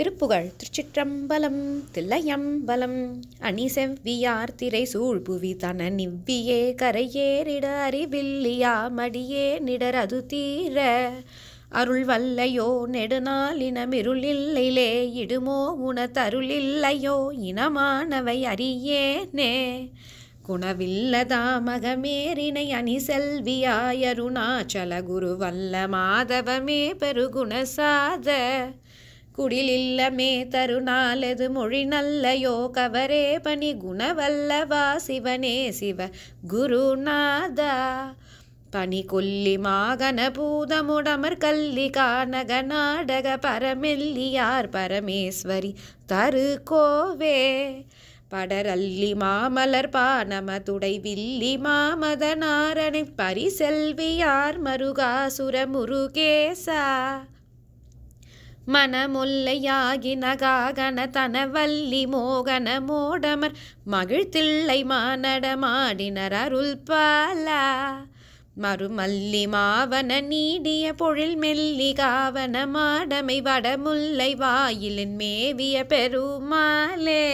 திருப்புகழ் திருச்சிற்றம்பலம் தில்லையம்பலம் அணி செவ்வியார் திரை சூழ்புவி தன நிவ்வியே கரையேறிட அறிவில்லியா மடியே நிடர் அது தீர அருள் வல்லையோ நெடுநாளினமிருளில்லைலே இடுமோ உனதருளில்லையோ இனமானவை அறியேனே குணவில்லதா மகமேரினை அணி செல்வியாயருணாச்சல குரு வல்ல மாதவமே பெருகுணசாத குடிலில்லமே தருணாலது மொழி நல்லையோ கவரே பணி குணவல்லவா சிவனே சிவ குருநாதா பனி கொல்லி மாகன பூதமுடமர் கல்லி கானக நாடக பரமெல்லியார் பரமேஸ்வரி தரு கோவே படரல்லி மாமலர் பானம துடை வில்லி மாமத நாரணை பரிசெல்வியார் மருகாசுர முருகேசா மனமொல்லையாகி நகாகன தனவல்லி மோகன மோடமர் மகிழ்த்தில்லை மானடமாடினர் அருள் பாலா மறுமல்லி மாவன நீடிய பொழில் மெல்லி காவன மாடமை வடமுல்லை வாயிலின் மேவிய பெருமாளே.